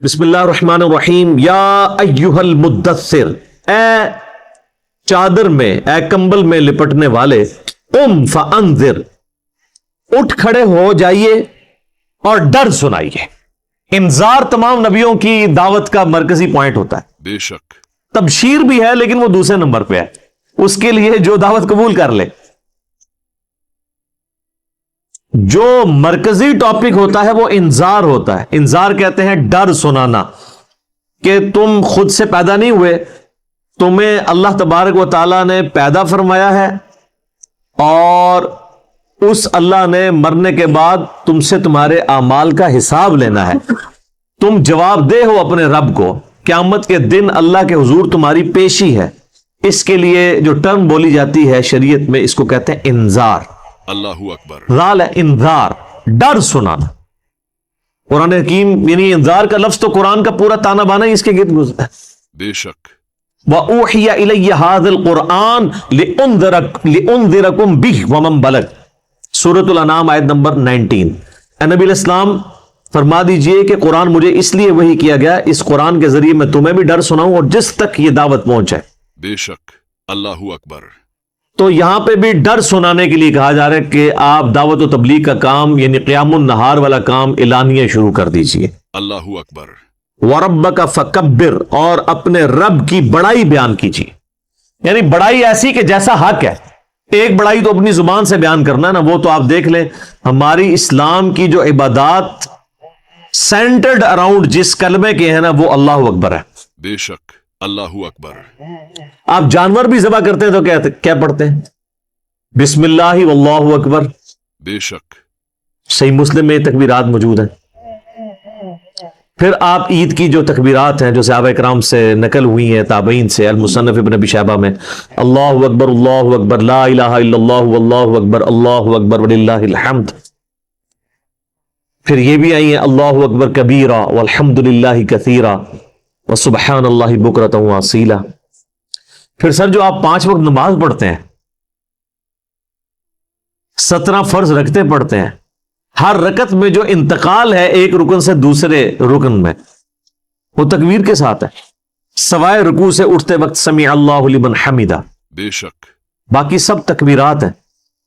بسم اللہ الرحمن الرحیم۔ یا ایھا المدثر، اے چادر میں، اے کمبل میں لپٹنے والے، قم فانذر، اٹھ کھڑے ہو جائیے اور ڈر سنائیے۔ انذار تمام نبیوں کی دعوت کا مرکزی پوائنٹ ہوتا ہے۔ بے شک تبشیر بھی ہے لیکن وہ دوسرے نمبر پہ ہے، اس کے لیے جو دعوت قبول کر لے۔ جو مرکزی ٹاپک ہوتا ہے وہ انذار ہوتا ہے۔ انذار کہتے ہیں ڈر سنانا، کہ تم خود سے پیدا نہیں ہوئے، تمہیں اللہ تبارک و تعالیٰ نے پیدا فرمایا ہے، اور اس اللہ نے مرنے کے بعد تم سے تمہارے اعمال کا حساب لینا ہے۔ تم جواب دہ ہو اپنے رب کو، قیامت کے دن اللہ کے حضور تمہاری پیشی ہے۔ اس کے لیے جو ٹرم بولی جاتی ہے شریعت میں، اس کو کہتے ہیں انذار۔ اللہ اکبر۔ رال ہے انذار، ڈر سنانا۔ قرآن حکیم یعنی انذار کا لفظ تو قرآن کا پورا تانا بانا ہی اس کے گرد گزرتا ہے۔ بے شک وَأُوحِيَ إِلَيَّ هَذَا الْقُرْآنُ لِأُنذِرَكُمْ بِهِ وَمَنْ بَلَغَ، سورۃ الانعام آیت نمبر 19۔ اے نبی علیہ السلام فرما دیجئے کہ قرآن مجھے اس لیے وحی کیا گیا، اس قرآن کے ذریعے میں تمہیں بھی ڈر سناؤں اور جس تک یہ دعوت پہنچے۔ بے شک اللہ اکبر۔ تو یہاں پہ بھی ڈر سنانے کے لیے کہا جا رہا ہے کہ آپ دعوت و تبلیغ کا کام یعنی قیام النہار والا کام اعلانیہ شروع کر دیجئے۔ اللہ اکبر۔ وَرَبَّكَ فَكَبِّرْ، اور اپنے رب کی بڑائی بیان کیجیے، یعنی بڑائی ایسی کہ جیسا حق ہے۔ ایک بڑائی تو اپنی زبان سے بیان کرنا ہے نا، وہ تو آپ دیکھ لیں ہماری اسلام کی جو عبادات سینٹرڈ اراؤنڈ جس کلمے کے ہیں نا، وہ اللہ اکبر ہے۔ بے شک اللہ اکبر۔ آپ جانور بھی ذبح کرتے ہیں تو کیا پڑھتے ہیں؟ بسم اللہ واللہ اکبر۔ بے شک صحیح مسلم میں یہ تکبیرات موجود ہیں۔ پھر آپ عید کی جو تکبیرات ہیں جو صحابہ کرام سے نقل ہوئی ہیں، تابعین سے، المصنف ابن ابی شیبہ میں، اللہ اکبر اللہ اکبر لا الہ الا اللہ واللہ اکبر اللہ اکبر وللہ الحمد۔ پھر یہ بھی آئی ہیں اللہ اکبر کبیرہ والحمد للہ کثیرہ وسبحان اللہ بکرۃ واصیلہ۔ پھر سر جو آپ 5 وقت نماز پڑھتے ہیں، 17 فرض رکھتے پڑھتے ہیں، ہر رکعت میں جو انتقال ہے ایک رکن سے دوسرے رکن میں، وہ تکبیر کے ساتھ ہے، سوائے رکوع سے اٹھتے وقت سمیع اللہ لمن حمیدہ۔ بے شک باقی سب تکبیرات ہیں۔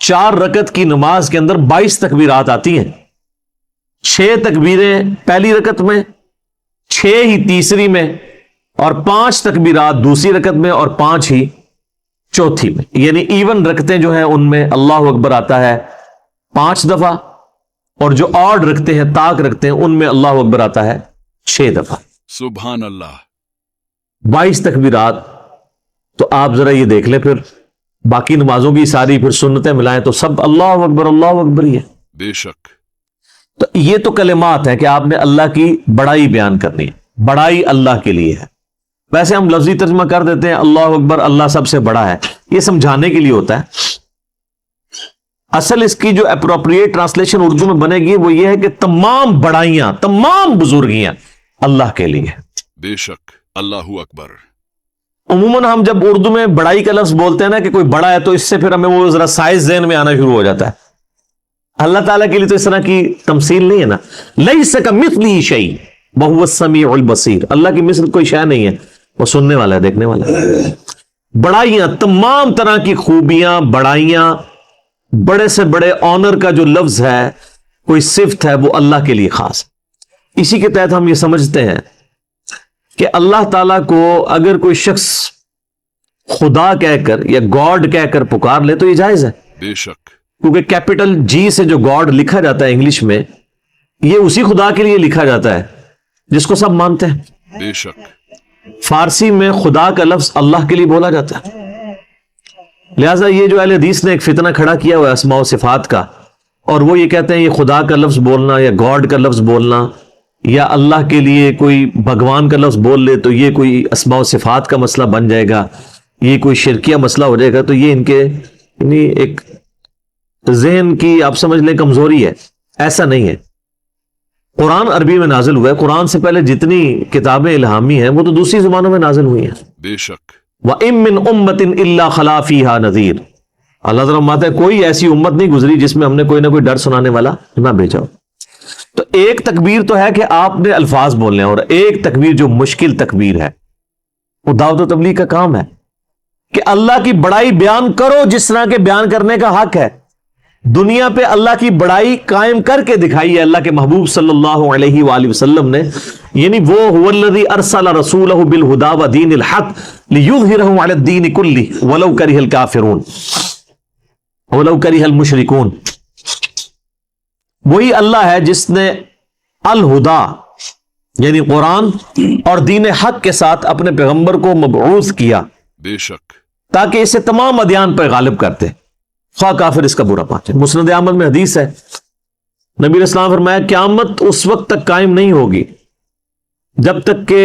4 رکعت کی نماز کے اندر 22 تکبیرات آتی ہیں، 6 تکبیریں پہلی رکعت میں، 6 ہی تیسری میں، اور 5 تکبیرات دوسری رکعت میں، اور 5 ہی چوتھی میں۔ یعنی ایون رکعتیں جو ہیں ان میں اللہ اکبر آتا ہے 5 دفعہ، اور جو آڈ رکھتے ہیں، تاک رکھتے ہیں، ان میں اللہ اکبر آتا ہے 6 دفعہ۔ سبحان اللہ۔ 22 تکبیرات۔ تو آپ ذرا یہ دیکھ لیں، پھر باقی نمازوں کی ساری پھر سنتیں ملائیں تو سب اللہ اکبر ہی ہے۔ بے شک تو یہ تو کلمات ہیں کہ آپ نے اللہ کی بڑائی بیان کرنی ہے، بڑائی اللہ کے لیے ہے۔ ویسے ہم لفظی ترجمہ کر دیتے ہیں اللہ اکبر اللہ سب سے بڑا ہے، یہ سمجھانے کے لیے ہوتا ہے۔ اصل اس کی جو اپروپریٹ ٹرانسلیشن اردو میں بنے گی وہ یہ ہے کہ تمام بڑائیاں، تمام بزرگیاں اللہ کے لیے۔ بے شک اللہ اکبر۔ عموماً ہم جب اردو میں بڑائی کا لفظ بولتے ہیں نا کہ کوئی بڑا ہے، تو اس سے پھر ہمیں وہ ذرا سائز ذہن میں آنا شروع ہو جاتا ہے۔ اللہ تعالیٰ کے لیے تو اس طرح کی تمثیل نہیں ہے نا، لیس کمثلہ شیء وہو السمیع البصیر۔ اللہ کی مثل کوئی شے نہیں ہے، وہ سننے والا ہے، دیکھنے والا ہے۔ بڑائیاں، تمام طرح کی خوبیاں، بڑائیاں، بڑے سے بڑے آنر کا جو لفظ ہے، کوئی صفت ہے، وہ اللہ کے لیے خاص ہے۔ اسی کے تحت ہم یہ سمجھتے ہیں کہ اللہ تعالیٰ کو اگر کوئی شخص خدا کہہ کر یا گاڈ کہہ کر پکار لے تو یہ جائز ہے، بے شک کیونکہ کیپٹل جی سے جو گاڈ لکھا جاتا ہے انگلش میں، یہ اسی خدا کے لیے لکھا جاتا ہے جس کو سب مانتے ہیں۔ بے شک فارسی میں خدا کا لفظ اللہ کے لیے بولا جاتا ہے۔ لہٰذا یہ جو اہل حدیث نے ایک فتنہ کھڑا کیا ہوا ہے اسماء و صفات کا، اور وہ یہ کہتے ہیں یہ خدا کا لفظ بولنا یا گاڈ کا لفظ بولنا یا اللہ کے لیے کوئی بھگوان کا لفظ بول لے تو یہ کوئی اسماء و صفات کا مسئلہ بن جائے گا، یہ کوئی شرکیہ مسئلہ ہو جائے گا۔ تو یہ ان کے یعنی ایک ذہن کی آپ سمجھ لیں کمزوری ہے، ایسا نہیں ہے۔ قرآن عربی میں نازل ہوا ہے، قرآن سے پہلے جتنی کتابیں الہامی ہیں وہ تو دوسری زبانوں میں نازل ہوئی ہیں۔ بے شک وَإِن مِّنْ أُمَّةٍ إِلَّا خَلَا فِيهَا نَذِيرٌ، اللہ تعالیٰ فرماتا ہے کوئی ایسی امت نہیں گزری جس میں ہم نے کوئی نہ کوئی ڈر سنانے والا نہ بھیجا ہو۔ تو ایک تکبیر تو ہے کہ آپ نے الفاظ بولنے ہیں، اور ایک تکبیر جو مشکل تکبیر ہے وہ دعوت و تبلیغ کا کام ہے کہ اللہ کی بڑائی بیان کرو جس طرح کے بیان کرنے کا حق ہے. دنیا پہ اللہ کی بڑائی قائم کر کے دکھائی ہے اللہ کے محبوب صلی اللہ علیہ وآلہ وسلم نے. یعنی وہ هو الذی ارسل رسولہ بالہدی ودین الحق لیظہرہ علی الدین کلہ ولو کرہ الکافرون ولو کرہ المشرکون. وہی اللہ ہے جس نے الہدا یعنی قرآن اور دین حق کے ساتھ اپنے پیغمبر کو مبعوث کیا بے شک تاکہ اسے تمام ادیان پر غالب کرتے، خواہ کافر اس کا برا پانچے. مسند احمد میں حدیث ہے، نبی علیہ السلام فرمایا قیامت اس وقت تک قائم نہیں ہوگی جب تک کہ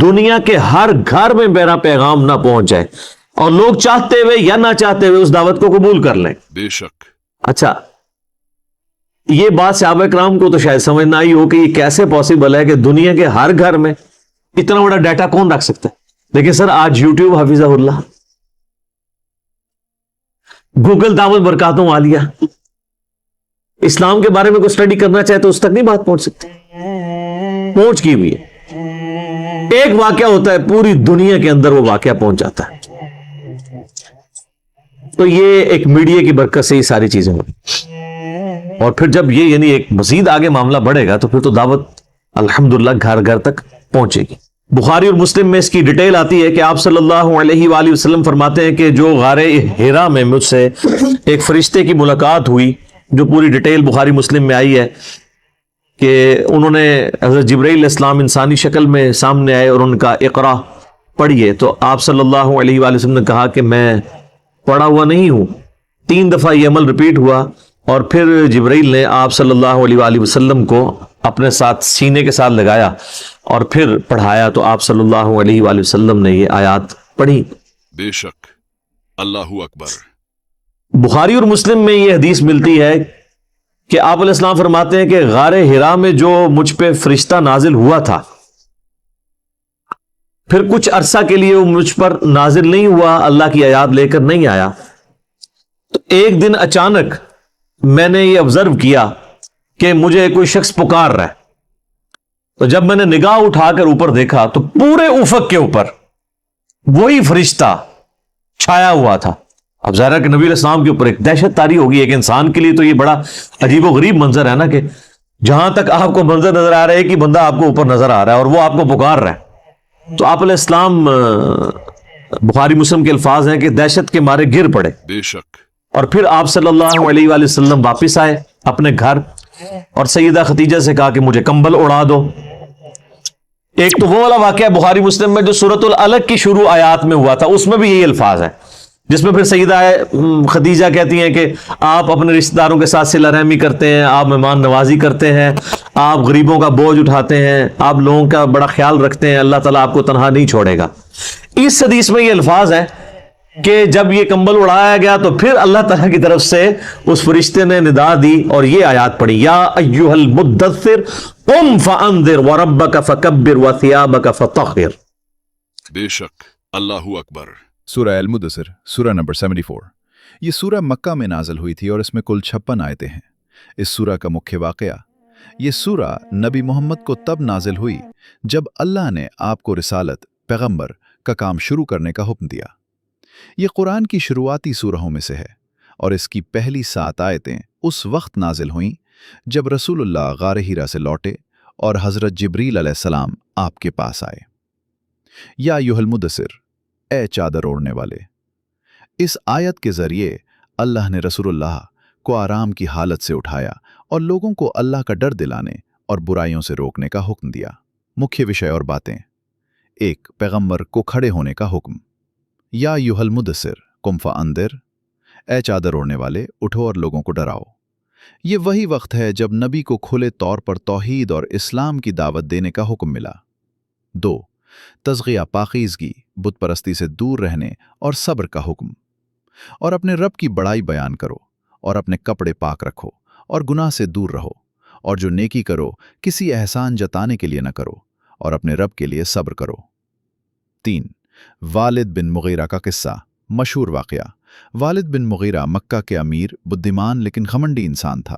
دنیا کے ہر گھر میں میرا پیغام نہ پہنچ جائے اور لوگ چاہتے ہوئے یا نہ چاہتے ہوئے اس دعوت کو قبول کر لیں. بے شک. اچھا، یہ بات صحابہ کرام کو تو شاید سمجھ نہ آئی ہو کہ یہ کیسے پاسبل ہے کہ دنیا کے ہر گھر میں اتنا بڑا ڈیٹا کون رکھ سکتا ہے. لیکن سر آج یوٹیوب حفظہ اللہ، گوگل دعوت برکاتوں عالیہ، اسلام کے بارے میں کوئی اسٹڈی کرنا چاہے تو اس تک نہیں بات پہنچ سکتی، پہنچ کی ہوئی ہے. ایک واقعہ ہوتا ہے پوری دنیا کے اندر وہ واقعہ پہنچ جاتا ہے. تو یہ ایک میڈیا کی برکت سے یہ ساری چیزیں ہوئی. اور پھر جب یہ یعنی ایک مزید آگے معاملہ بڑھے گا تو پھر تو دعوت الحمدللہ گھر گھر تک پہنچے گی. بخاری اور مسلم میں اس کی ڈیٹیل آتی ہے کہ آپ صلی اللہ علیہ وآلہ وسلم فرماتے ہیں کہ جو غار حرا میں مجھ سے ایک فرشتے کی ملاقات ہوئی، جو پوری ڈیٹیل بخاری مسلم میں آئی ہے کہ انہوں نے حضرت جبرائیل علیہ السلام انسانی شکل میں سامنے آئے اور ان کا اقرا پڑھیے. تو آپ صلی اللہ علیہ وآلہ وسلم نے کہا کہ میں پڑھا ہوا نہیں ہوں. 3 دفعہ یہ عمل ریپیٹ ہوا اور پھر جبرائیل نے آپ صلی اللہ علیہ وآلہ وسلم کو اپنے ساتھ سینے کے ساتھ لگایا اور پھر پڑھایا. تو آپ صلی اللہ علیہ وآلہ وسلم نے یہ آیات پڑھی. بے شک. اللہ اکبر. بخاری اور مسلم میں یہ حدیث ملتی ہے کہ آپ علیہ السلام فرماتے ہیں کہ غار حرا میں جو مجھ پہ فرشتہ نازل ہوا تھا، پھر کچھ عرصہ کے لیے وہ مجھ پر نازل نہیں ہوا، اللہ کی آیات لے کر نہیں آیا. تو ایک دن اچانک میں نے یہ آبزرو کیا کہ مجھے کوئی شخص پکار رہا ہے. تو جب میں نے نگاہ اٹھا کر اوپر دیکھا تو پورے افق کے اوپر وہی فرشتہ چھایا ہوا تھا. اب ظاہر ہے کہ نبی علیہ السلام کے اوپر ایک دہشت طاری ہوگی. ایک انسان کے لیے تو یہ بڑا عجیب و غریب منظر ہے نا کہ جہاں تک آپ کو منظر نظر آ رہا ہے کہ بندہ آپ کو اوپر نظر آ رہا ہے اور وہ آپ کو پکار رہا ہے. تو آپ علیہ السلام بخاری مسلم کے الفاظ ہیں کہ دہشت کے مارے گر پڑے. بے شک. اور پھر آپ صلی اللہ علیہ وآلہ وسلم واپس آئے اپنے گھر اور سیدہ خدیجہ سے کہا کہ مجھے کمبل اڑا دو. ایک تو وہ والا واقعہ بخاری مسلم میں جو سورۃ العلق کی شروع آیات میں ہوا تھا، اس میں بھی یہی الفاظ ہیں، جس میں پھر سیدہ خدیجہ کہتی ہیں کہ آپ اپنے رشتہ داروں کے ساتھ صلہ رحمی کرتے ہیں، آپ مہمان نوازی کرتے ہیں، آپ غریبوں کا بوجھ اٹھاتے ہیں، آپ لوگوں کا بڑا خیال رکھتے ہیں، اللہ تعالیٰ آپ کو تنہا نہیں چھوڑے گا. اس حدیث میں یہ الفاظ ہیں کہ جب یہ کمبل اڑایا گیا تو پھر اللہ تعالیٰ کی طرف سے اس فرشتے نے ندا دی اور یہ آیات پڑھی، یا ایھا المدثر قم فانذر وربک فکبر وثیابک فطہر. بے شک. اللہ اکبر. سورہ المدثر سورہ نمبر 74. یہ سورہ مکہ میں نازل ہوئی تھی اور اس میں کل 56 آیتیں ہیں. اس سورہ کا مکھیہ واقعہ، یہ سورہ نبی محمد کو تب نازل ہوئی جب اللہ نے آپ کو رسالت پیغمبر کا کام شروع کرنے کا حکم دیا. یہ قرآن کی شروعاتی سورہوں میں سے ہے اور اس کی پہلی 7 آیتیں اس وقت نازل ہوئیں جب رسول اللہ غار حرا سے لوٹے اور حضرت جبریل علیہ السلام آپ کے پاس آئے. یا ایھا المدثر، اے چادر اوڑھنے والے. اس آیت کے ذریعے اللہ نے رسول اللہ کو آرام کی حالت سے اٹھایا اور لوگوں کو اللہ کا ڈر دلانے اور برائیوں سے روکنے کا حکم دیا. مکھیہ وشے اور باتیں: 1. پیغمبر کو کھڑے ہونے کا حکم. یا ایھا المدثر قم فانذر، اے چادر اوڑھنے والے اٹھو اور لوگوں کو ڈراؤ. یہ وہی وقت ہے جب نبی کو کھلے طور پر توحید اور اسلام کی دعوت دینے کا حکم ملا. 2. تزکیہ، پاکیزگی، بت پرستی سے دور رہنے اور صبر کا حکم. اور اپنے رب کی بڑائی بیان کرو اور اپنے کپڑے پاک رکھو اور گناہ سے دور رہو، اور جو نیکی کرو کسی احسان جتانے کے لیے نہ کرو اور اپنے رب کے لیے صبر کرو. 3. والد بن مغیرہ کا قصہ، مشہور واقعہ. والد بن مغیرہ مکہ کے امیر، بدھیمان لیکن گھمنڈی انسان تھا.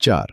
4.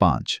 5.